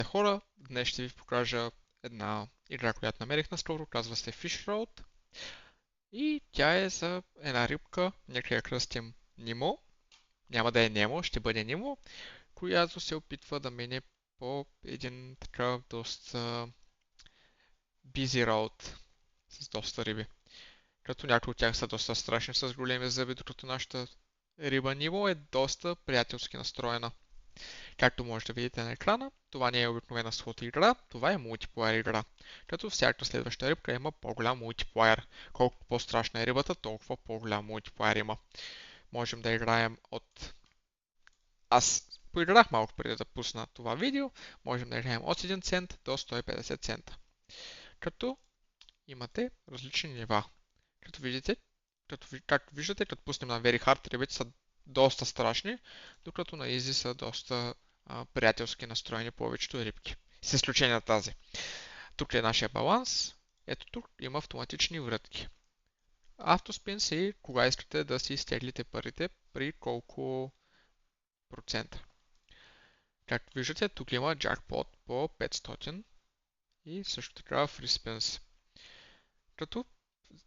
Хора, днес ще ви покажа една игра, която намерих наскоро, казва се Fish Road и тя е за една рибка, нека я кръстим Нимо, няма да е Немо, ще бъде Нимо, която се опитва да мине по един така доста busy road с доста риби. Като някои от тях са доста страшни с големи зъби, докато нашата риба Нимо е доста приятелски настроена. Както може да видите на екрана, това не е обикновена слот игра, това е мултиплеер игра. Като всяка следваща рибка има по-голям мултиплеер. Колкото по-страшна е рибата, толкова по-голям мултиплеер има. Можем да играем от... Аз поиграх малко преди да пусна това видео. Можем да играем от 1 цент до 150 цента. Като имате различни нива. Като видите, както виждате, като пуснем на Very Hard, рибите са доста страшни, докато на Easy са доста приятелски настроени повечето рибки. С изключение на тази. Тук е нашия баланс. Ето тук има автоматични врътки. Автоспин си кога искате да си изтеглите парите при колко процента. Както виждате, тук има джакпот по 500 и също така фриспинс. Като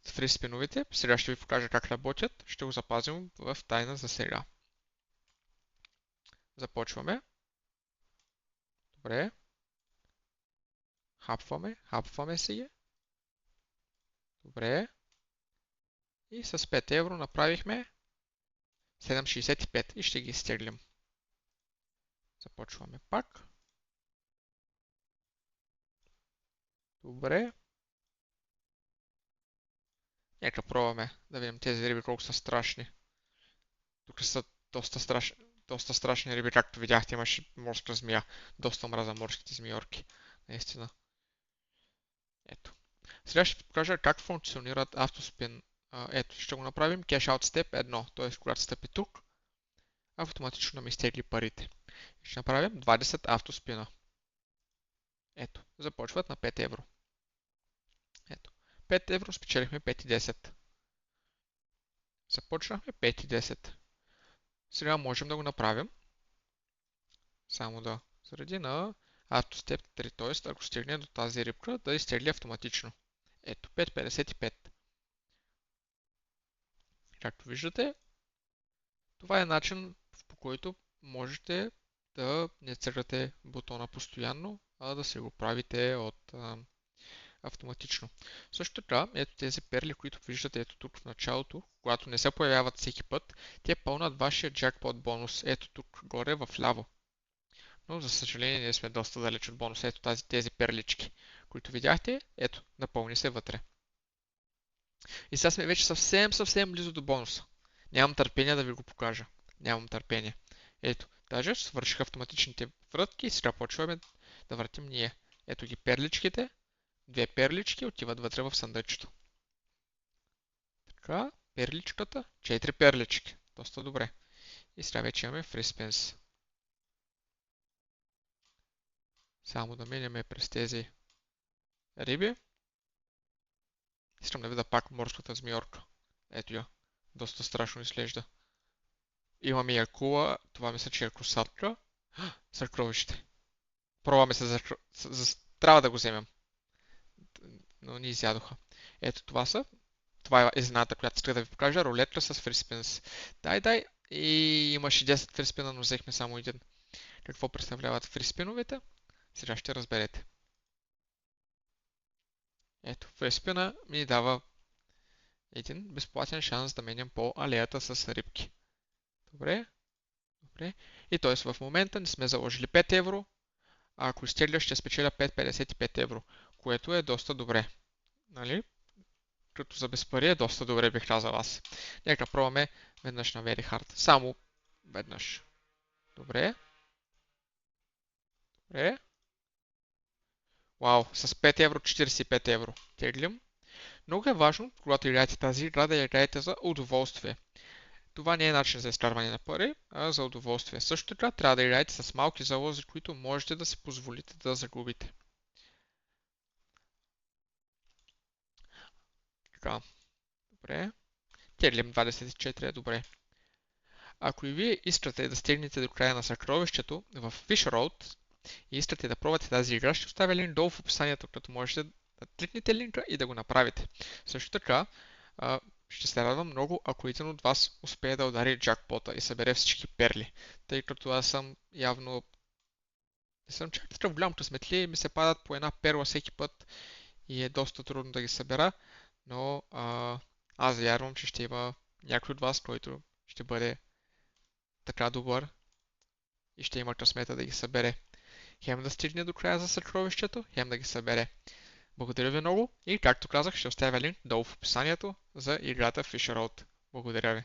фриспиновите, сега ще ви покажа как работят, ще го запазим в тайна за сега. Започваме. Добре. Хапваме си ги. Добре. И с 5 евро направихме 7,65 и ще ги изтеглим. Започваме пак. Добре. Нека пробваме да видим тези риби колко са страшни. Тук са доста страшни риби, както видяхте, имаше морска змия. Доста мраза морските змиорки. Наистина. Ето. Сега ще ви покажа как функционират автоспин. Ето, ще го направим Cash Out Step 1, т.е. когато стъпи тук, автоматично да ми изтегли парите. Ще направим 20 автоспина. Ето, започват на 5 евро. Ето, 5 евро спечелихме 5,10. Започнахме 5,10. Сега можем да го направим. Само да заради на AutoStep 3, т.е. ако стигне до тази рибка, да изтегли автоматично. Ето, 5,55. Както виждате, това е начин, по който можете да не цъкате бутона постоянно, а да се го правите от автоматично. Също така, ето тези перли, които виждате ето тук в началото, когато не се появяват всеки път, те пълнат вашия джакпот бонус, ето тук горе в ляво. Но за съжаление ние сме доста далеч от бонуса, ето тези перлички, които видяхте, ето, напълни се вътре. И сега сме вече съвсем близо до бонуса. Нямам търпение да ви го покажа. Нямам търпение. Ето, даже свърших автоматичните вратки и сега почваме да въртим ние. Ето ги перличките. 2 перлички отиват вътре в съндъчето. Така, перличката, 4 перлички. Доста добре. И сега вече имаме фриспенс. Само да минем през тези риби. Искам да видя пак морската змиорка. Ето я. Доста страшно изглежда. Имаме и акула. Това мисля, че е косатка. Съкровище. Пробваме се трябва да го вземем. Но ни изядоха. Ето това са. Това е едната, която исках да ви покажа. Рулетка с фриспинс. Дай. И имаше 10 фриспина, но взехме само един. Какво представляват фриспиновете? Сега ще разберете. Ето, фриспина ми дава един безплатен шанс да минем по алеята с рибки. Добре. И т.е. в момента не сме заложили 5 евро, а ако изтегля ще спечеля 5,55 евро, което е доста добре. Нали? Като за без пари е доста добре, бих казал аз. Нека пробваме веднъж на Very Hard. Само веднъж. Добре. Вау, с 5 евро, 45 евро. Теглим. Много е важно, когато играете тази игра, да играете за удоволствие. Това не е начин за изкарване на пари, а за удоволствие. Също така трябва да играете с малки залози, които можете да си позволите да загубите. Така. Добре. Теглим 24, добре. Ако и вие искате да стигнете до края на съкровището в Fish Road, и искате да пробвате тази игра, ще оставя линк долу в описанието, като можете да кликнете линка и да го направите. Също така, ще се радвам много, ако един от вас успее да удари джакпота и събере всички перли, тъй като аз съм явно не съм чак такъв голям късметли и ми се падат по една перла всеки път и е доста трудно да ги събера, но аз вярвам, че ще има някой от вас, който ще бъде така добър и ще има късмета да ги събере. Хем да стигне до края за съкровището, хем да ги събере. Благодаря ви много и както казах, ще оставя линк долу в описанието за играта Fisher Road. Благодаря ви.